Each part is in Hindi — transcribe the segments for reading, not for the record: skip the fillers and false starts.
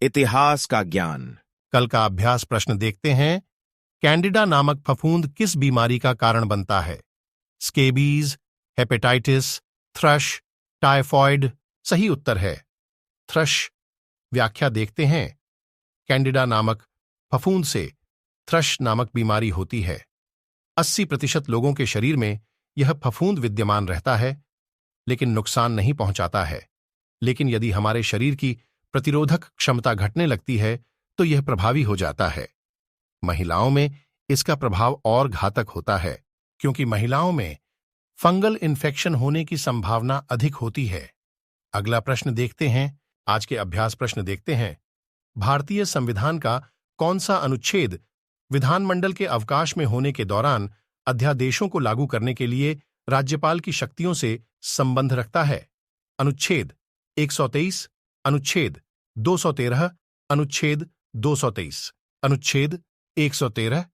इतिहास का ज्ञान। कल का अभ्यास प्रश्न देखते हैं। कैंडिडा नामक फफूंद किस बीमारी का कारण बनता है? Scabies, hepatitis, thrust, typhoid. सही उत्तर है थ्रश। व्याख्या देखते हैं। कैंडिडा नामक फफूंद से थ्रश नामक बीमारी होती है। 80% लोगों के शरीर में यह फफूंद विद्यमान रहता है, लेकिन नुकसान नहीं पहुंचाता है। लेकिन यदि हमारे शरीर की प्रतिरोधक क्षमता घटने लगती है तो यह प्रभावी हो जाता है। महिलाओं में इसका प्रभाव और घातक होता है, क्योंकि महिलाओं में फंगल इन्फेक्शन होने की संभावना अधिक होती है। अगला प्रश्न देखते हैं। आज के अभ्यास प्रश्न देखते हैं। भारतीय संविधान का कौन सा अनुच्छेद विधानमंडल के अवकाश में होने के दौरान अध्यादेशों को लागू करने के लिए राज्यपाल की शक्तियों से संबंध रखता है? अनुच्छेद 123, अनुच्छेद 213, अनुच्छेद 223। अनुच्छेद 113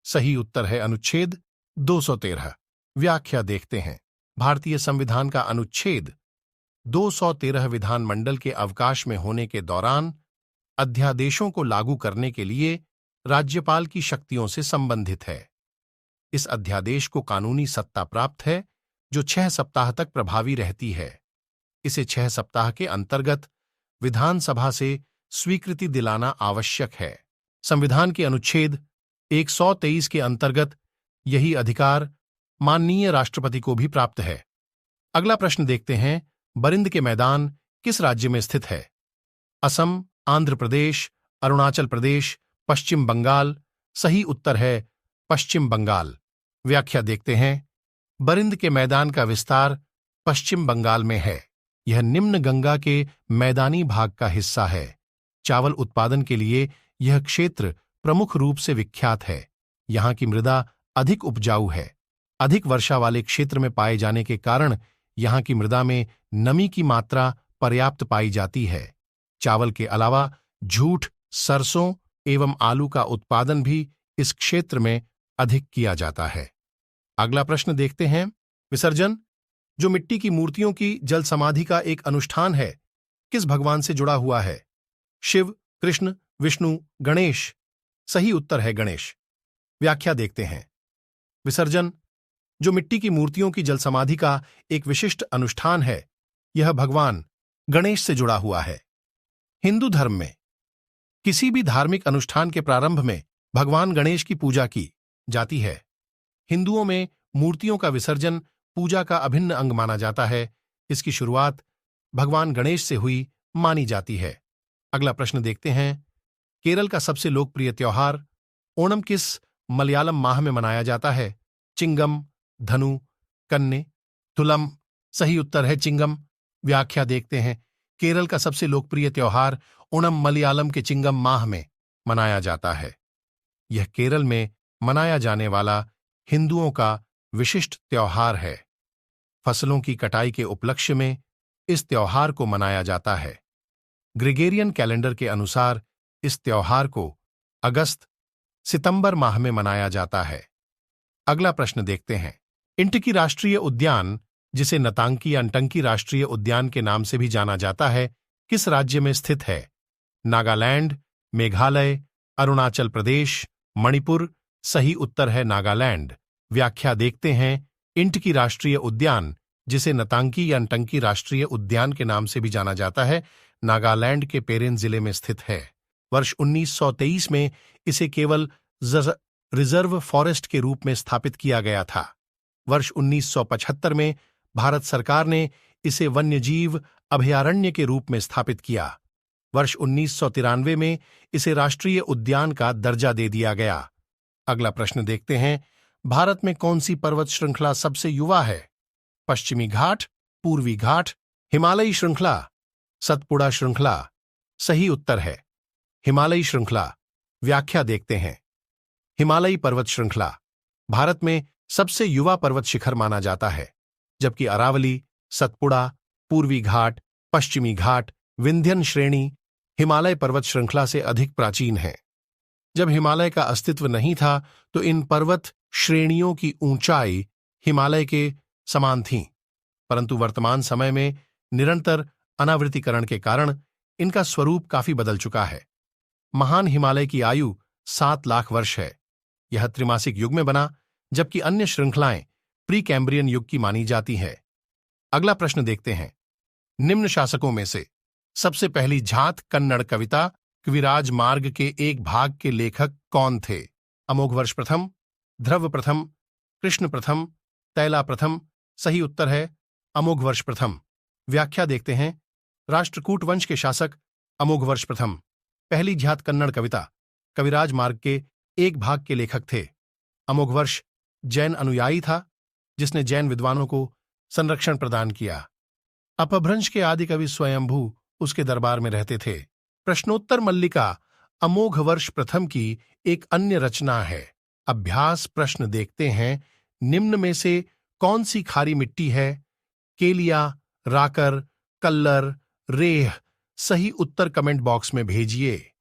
सही उत्तर है अनुच्छेद 213। व्याख्या देखते हैं। भारतीय संविधान का अनुच्छेद 213 विधानमंडल के अवकाश में होने के दौरान अध्यादेशों को लागू करने के लिए राज्यपाल की शक्तियों से संबंधित है। इस अध्यादेश को कानूनी सत्ता प्राप्त है, जो 6 सप्ताह तक प्रभावी रहती है। इसे 6 सप्ताह के अंतर्गत विधानसभा से स्वीकृति दिलाना आवश्यक है। संविधान के अनुच्छेद 123 के अंतर्गत यही अधिकार माननीय राष्ट्रपति को भी प्राप्त है। अगला प्रश्न देखते हैं। बरिंद के मैदान किस राज्य में स्थित है? असम, आंध्र प्रदेश, अरुणाचल प्रदेश, पश्चिम बंगाल। सही उत्तर है पश्चिम बंगाल। व्याख्या देखते हैं। बरिंद के मैदान का विस्तार पश्चिम बंगाल में है। यह निम्न गंगा के मैदानी भाग का हिस्सा है। चावल उत्पादन के लिए यह क्षेत्र प्रमुख रूप से विख्यात है। यहाँ की मृदा अधिक उपजाऊ है। अधिक वर्षा वाले क्षेत्र में पाए जाने के कारण यहाँ की मृदा में नमी की मात्रा पर्याप्त पाई जाती है। चावल के अलावा जूट, सरसों एवं आलू का उत्पादन भी इस क्षेत्र में अधिक किया जाता है। अगला प्रश्न देखते हैं। विसर्जन, जो मिट्टी की मूर्तियों की जल समाधि का एक अनुष्ठान है, किस भगवान से जुड़ा हुआ है? शिव, कृष्ण, विष्णु, गणेश। सही उत्तर है गणेश। व्याख्या देखते हैं। विसर्जन, जो मिट्टी की मूर्तियों की जल समाधि का एक विशिष्ट अनुष्ठान है, यह भगवान गणेश से जुड़ा हुआ है। हिंदू धर्म में किसी भी धार्मिक अनुष्ठान के प्रारंभ में भगवान गणेश की पूजा की जाती है। हिंदुओं में मूर्तियों का विसर्जन पूजा का अभिन्न अंग माना जाता है। इसकी शुरुआत भगवान गणेश से हुई मानी जाती है। अगला प्रश्न देखते हैं। केरल का सबसे लोकप्रिय त्योहार ओणम किस मलयालम माह में मनाया जाता है? चिंगम, धनु, कन्ने, तुलम। सही उत्तर है चिंगम। व्याख्या देखते हैं। केरल का सबसे लोकप्रिय त्योहार ओणम मलयालम के चिंगम माह में मनाया जाता है। यह केरल में मनाया जाने वाला हिंदुओं का विशिष्ट त्योहार है। फसलों की कटाई के उपलक्ष्य में इस त्योहार को मनाया जाता है। ग्रेगोरियन कैलेंडर के अनुसार इस त्योहार को अगस्त सितंबर माह में मनाया जाता है। अगला प्रश्न देखते हैं। इंटकी राष्ट्रीय उद्यान, जिसे नतांकी या अंटंकी राष्ट्रीय उद्यान के नाम से भी जाना जाता है, किस राज्य में स्थित है? नागालैंड, मेघालय, अरुणाचल प्रदेश, मणिपुर। सही उत्तर है नागालैंड। व्याख्या देखते हैं। इंटकी राष्ट्रीय उद्यान, जिसे नतांकी या अंटंकी राष्ट्रीय उद्यान के नाम से भी जाना जाता है, नागालैंड के पेरेन जिले में स्थित है। वर्ष 1923 में इसे केवल रिजर्व फॉरेस्ट के रूप में स्थापित किया गया था। वर्ष 1975 में भारत सरकार ने इसे वन्यजीव अभयारण्य के रूप में स्थापित किया। वर्ष 1993 में इसे राष्ट्रीय उद्यान का दर्जा दे दिया गया। अगला प्रश्न देखते हैं। भारत में कौन सी पर्वत श्रृंखला सबसे युवा है? पश्चिमी घाट, पूर्वी घाट, हिमालयी श्रृंखला, सतपुड़ा श्रृंखला। सही उत्तर है हिमालयी श्रृंखला। व्याख्या देखते हैं। हिमालयी पर्वत श्रृंखला भारत में सबसे युवा पर्वत शिखर माना जाता है, जबकि अरावली, सतपुड़ा, पूर्वी घाट, पश्चिमी घाट, विंध्यन श्रेणी हिमालय पर्वत श्रृंखला से अधिक प्राचीन है। जब हिमालय का अस्तित्व नहीं था तो इन पर्वत श्रेणियों की ऊंचाई हिमालय के समान थी, परंतु वर्तमान समय में निरंतर अनावृतीकरण के कारण इनका स्वरूप काफी बदल चुका है। महान हिमालय की आयु 7 लाख वर्ष है। यह त्रिमासिक युग में बना, जबकि अन्य श्रृंखलाएं प्री कैम्ब्रियन युग की मानी जाती है। अगला प्रश्न देखते हैं। निम्न शासकों में से सबसे पहली झात कन्नड़ कविता कविराज मार्ग के एक भाग के लेखक कौन थे? अमोघवर्ष प्रथम, ध्रुव प्रथम, कृष्ण प्रथम, तैला प्रथम। सही उत्तर है अमोघवर्ष प्रथम। व्याख्या देखते हैं। राष्ट्रकूट वंश के शासक अमोघवर्ष प्रथम पहली झात कन्नड़ कविता कविराज मार्ग के एक भाग के लेखक थे। अमोघवर्ष जैन अनुयायी था, जिसने जैन विद्वानों को संरक्षण प्रदान किया। अपभ्रंश के आदि कवि स्वयंभू उसके दरबार में रहते थे। प्रश्नोत्तर मल्लिका अमोघवर्ष प्रथम की एक अन्य रचना है। अभ्यास प्रश्न देखते हैं। निम्न में से कौन सी खारी मिट्टी है? केलिया, राकर, कल्लर, रेह। सही उत्तर कमेंट बॉक्स में भेजिए।